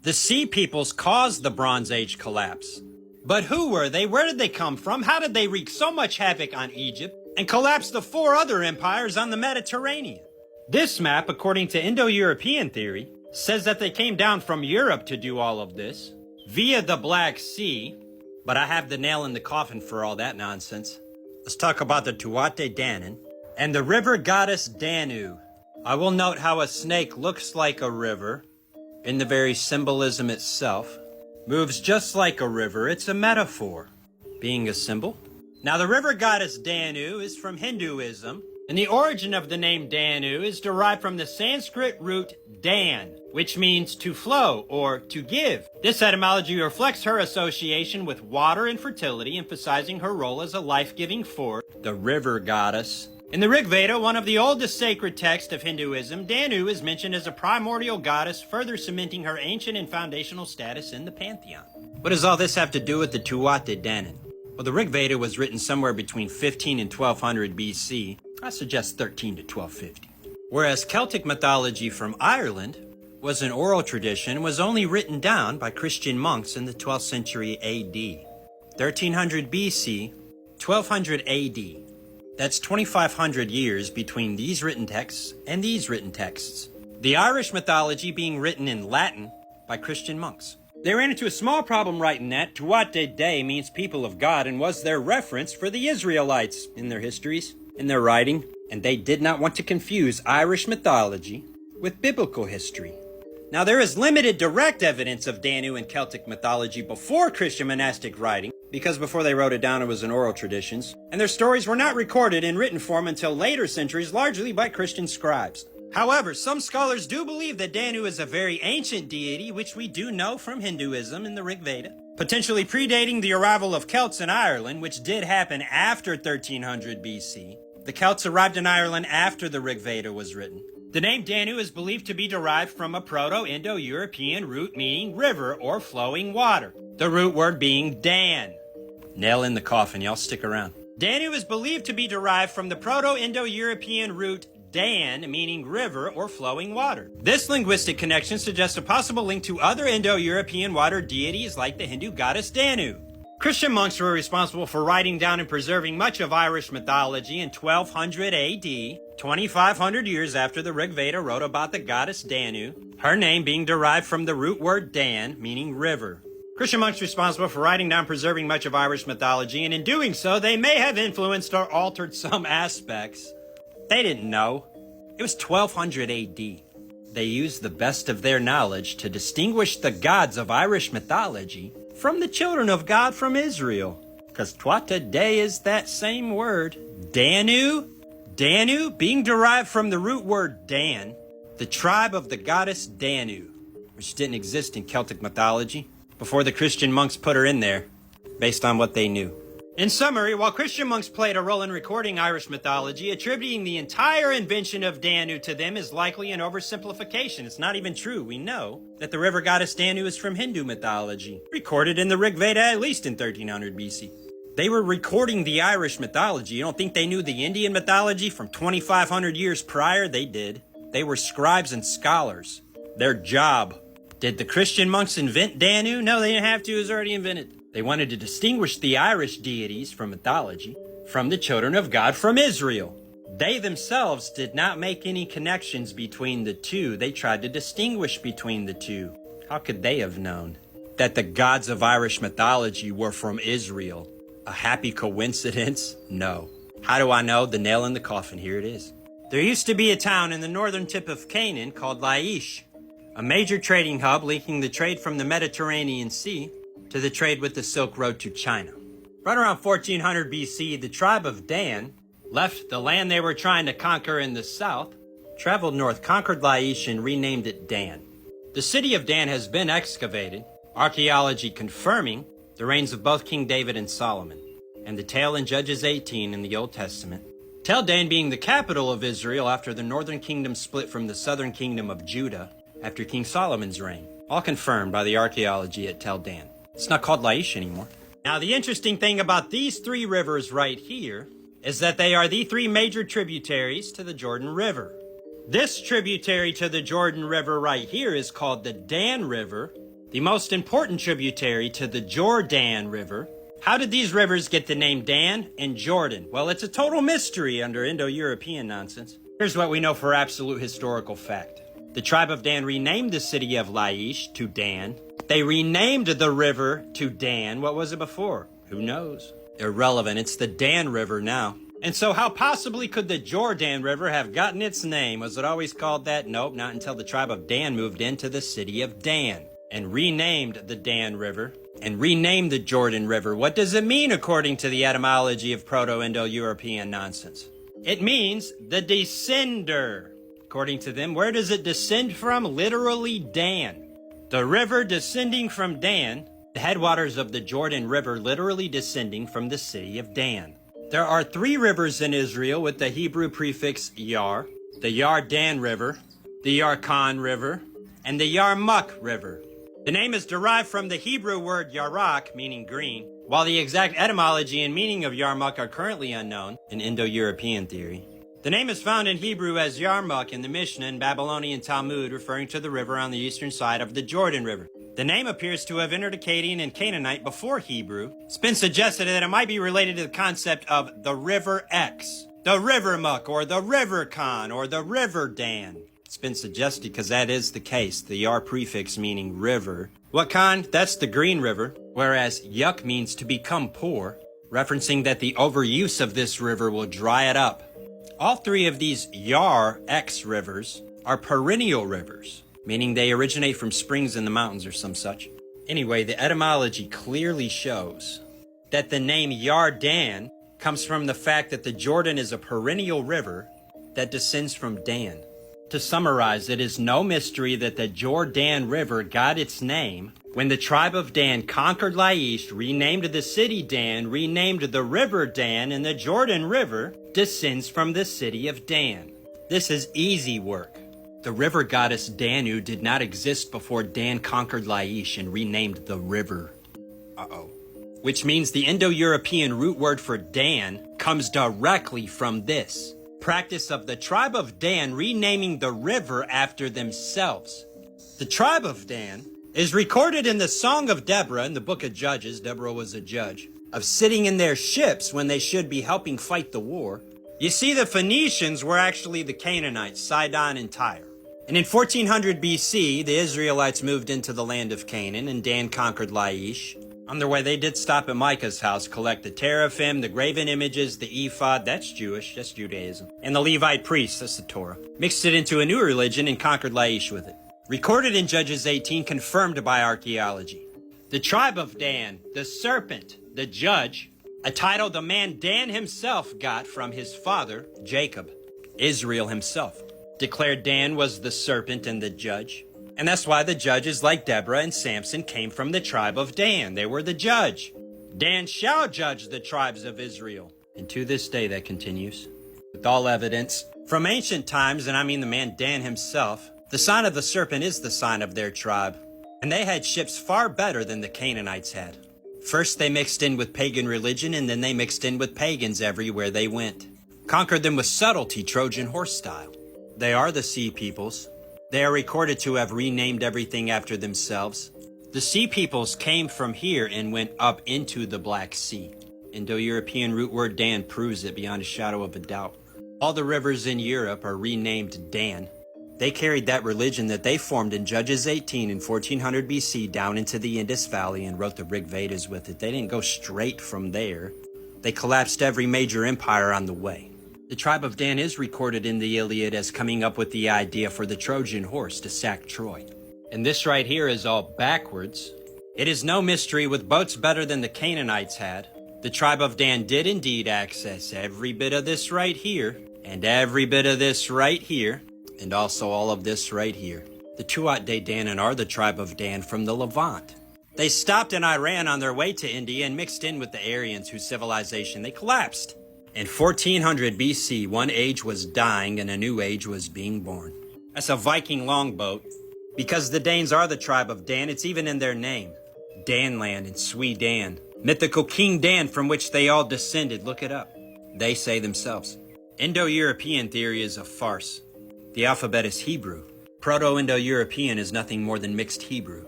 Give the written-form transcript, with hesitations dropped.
The Sea Peoples caused the Bronze Age collapse. But who were they? Where did they come from? How did they wreak so much havoc on Egypt and collapse the 4 other empires on the Mediterranean? This map, according to Indo-European theory, says that they came down from Europe to do all of this, via the Black Sea, but I have the nail in the coffin for all that nonsense. Let's talk about the Tuatha Danann and the river goddess Danu. I will note how a snake looks like a river in the very symbolism itself. Moves just like a river, it's a metaphor, being a symbol. Now the river goddess Danu is from Hinduism, and the origin of the name Danu is derived from the Sanskrit root Dan, which means to flow or to give. This etymology reflects her association with water and fertility, emphasizing her role as a life-giving force, the river goddess. In the Rig Veda, one of the oldest sacred texts of Hinduism, Danu is mentioned as a primordial goddess, further cementing her ancient and foundational status in the pantheon. What does all this have to do with the Tuatha Danann? Well, the Rig Veda was written somewhere between 15 and 1200 BC. I suggest 13 to 1250. Whereas Celtic mythology from Ireland was an oral tradition, was only written down by Christian monks in the 12th century AD. 1300 BC, 1200 AD. That's 2,500 years between these written texts and these written texts. The Irish mythology being written in Latin by Christian monks. They ran into a small problem writing that. Tuatha Dé means people of God and was their reference for the Israelites in their histories, in their writing, and they did not want to confuse Irish mythology with biblical history. Now there is limited direct evidence of Danu in Celtic mythology before Christian monastic writing, because before they wrote it down it was in oral traditions, and their stories were not recorded in written form until later centuries, largely by Christian scribes. However, some scholars do believe that Danu is a very ancient deity, which we do know from Hinduism in the Rig Veda, potentially predating the arrival of Celts in Ireland, which did happen after 1300 BC. The Celts arrived in Ireland after the Rig Veda was written. The name Danu is believed to be derived from a Proto-Indo-European root meaning river or flowing water, the root word being Dan. Nail in the coffin, y'all stick around. Danu is believed to be derived from the Proto-Indo-European root Dan, meaning river or flowing water. This linguistic connection suggests a possible link to other Indo-European water deities like the Hindu goddess Danu. Christian monks were responsible for writing down and preserving much of Irish mythology in 1200 AD, 2,500 years after the Rig Veda wrote about the goddess Danu, her name being derived from the root word Dan, meaning river. Christian monks responsible for writing down and preserving much of Irish mythology, and in doing so, they may have influenced or altered some aspects. They didn't know. It was 1200 AD. They used the best of their knowledge to distinguish the gods of Irish mythology from the children of God from Israel. Because Tuatha Dé is that same word. Danu being derived from the root word Dan, the tribe of the goddess Danu, which didn't exist in Celtic mythology before the Christian monks put her in there, based on what they knew. In summary, while Christian monks played a role in recording Irish mythology, attributing the entire invention of Danu to them is likely an oversimplification. It's not even true. We know that the river goddess Danu is from Hindu mythology, recorded in the Rig Veda at least in 1300 BC. They were recording the Irish mythology. You don't think they knew the Indian mythology from 2,500 years prior? They did. They were scribes and scholars. Their job. Did the Christian monks invent Danu? No, they didn't have to. It was already invented. They wanted to distinguish the Irish deities from mythology from the children of God from Israel. They themselves did not make any connections between the two. They tried to distinguish between the two. How could they have known that the gods of Irish mythology were from Israel? A happy coincidence? No. How do I know? The nail in the coffin. Here it is. There used to be a town in the northern tip of Canaan called Laish, a major trading hub linking the trade from the Mediterranean Sea to the trade with the Silk Road to China. Right around 1400 BC, the tribe of Dan left the land they were trying to conquer in the south, traveled north, conquered Laish, and renamed it Dan. The city of Dan has been excavated, archaeology confirming the reigns of both King David and Solomon, and the tale in Judges 18 in the Old Testament. Tel Dan being the capital of Israel after the northern kingdom split from the southern kingdom of Judah after King Solomon's reign, all confirmed by the archaeology at Tel Dan. It's not called Laish anymore. Now, the interesting thing about these 3 rivers right here is that they are the 3 major tributaries to the Jordan River. This tributary to the Jordan River right here is called the Dan River, the most important tributary to the Jordan River. How did these rivers get the name Dan and Jordan? Well, it's a total mystery under Indo-European nonsense. Here's what we know for absolute historical fact. The tribe of Dan renamed the city of Laish to Dan. They renamed the river to Dan. What was it before? Who knows? Irrelevant. It's the Dan River now. And so how possibly could the Jordan River have gotten its name? Was it always called that? Nope, not until the tribe of Dan moved into the city of Dan and renamed the Dan River and renamed the Jordan River. What does it mean according to the etymology of Proto-Indo-European nonsense? It means the descender. According to them, where does it descend from? Literally Dan. The river descending from Dan, the headwaters of the Jordan River literally descending from the city of Dan. There are 3 rivers in Israel with the Hebrew prefix Yar, the Yarden River, the Yarkon River, and the Yarmuk River. The name is derived from the Hebrew word Yarak, meaning green, while the exact etymology and meaning of Yarmuk are currently unknown in Indo-European theory. The name is found in Hebrew as Yarmuk in the Mishnah and Babylonian Talmud, referring to the river on the eastern side of the Jordan River. The name appears to have entered Akkadian and Canaanite before Hebrew. It's been suggested that it might be related to the concept of the River X, the River Muck, or the River Khan, or the River Dan. It's been suggested because that is the case, the Yar prefix meaning river. What Khan? That's the Green River, whereas Yuk means to become poor, referencing that the overuse of this river will dry it up. All 3 of these Yar X rivers are perennial rivers, meaning they originate from springs in the mountains or some such. Anyway, the etymology clearly shows that the name Yarden comes from the fact that the Jordan is a perennial river that descends from Dan. To summarize, it is no mystery that the Jordan River got its name when the tribe of Dan conquered Laish, renamed the city Dan, renamed the river Dan, and the Jordan River descends from the city of Dan. This is easy work. The river goddess Danu did not exist before Dan conquered Laish and renamed the river. Which means the Indo-European root word for Dan comes directly from this practice of the tribe of Dan renaming the river after themselves. The tribe of Dan is recorded in the Song of Deborah in the book of Judges. Deborah was a judge, of sitting in their ships when they should be helping fight the war. You see, the Phoenicians were actually the Canaanites, Sidon and Tyre. And in 1400 BC, the Israelites moved into the land of Canaan, and Dan conquered Laish. On their way, they did stop at Micah's house, collect the teraphim, the graven images, the ephod, that's Jewish, that's Judaism, and the Levite priests, that's the Torah. Mixed it into a new religion and conquered Laish with it. Recorded in Judges 18, confirmed by archaeology. The tribe of Dan, the serpent, the judge, a title the man Dan himself got from his father, Jacob. Israel himself declared Dan was the serpent and the judge. And that's why the judges like Deborah and Samson came from the tribe of Dan. They were the judge. Dan shall judge the tribes of Israel. And to this day that continues. With all evidence from ancient times, and I mean the man Dan himself, the sign of the serpent is the sign of their tribe. And they had ships far better than the Canaanites had. First they mixed in with pagan religion, and then they mixed in with pagans everywhere they went. Conquered them with subtlety, Trojan horse style. They are the sea peoples. They are recorded to have renamed everything after themselves. The sea peoples came from here and went up into the Black Sea. Indo-European root word Dan proves it beyond a shadow of a doubt. All the rivers in Europe are renamed Dan. They carried that religion that they formed in Judges 18 in 1400 BC down into the Indus Valley and wrote the Rig Vedas with it. They didn't go straight from there. They collapsed every major empire on the way. The tribe of Dan is recorded in the Iliad as coming up with the idea for the Trojan horse to sack Troy. And this right here is all backwards. It is no mystery, with boats better than the Canaanites had, the tribe of Dan did indeed access every bit of this right here, and every bit of this right here, and also all of this right here. The Tuat De Danann are the tribe of Dan from the Levant. They stopped in Iran on their way to India and mixed in with the Aryans, whose civilization they collapsed. In 1400 BC, one age was dying and a new age was being born. That's a Viking longboat. Because the Danes are the tribe of Dan, it's even in their name. Danland and Sweden. Mythical King Dan from which they all descended. Look it up. They say themselves. Indo-European theory is a farce. The alphabet is Hebrew. Proto-Indo-European is nothing more than mixed Hebrew.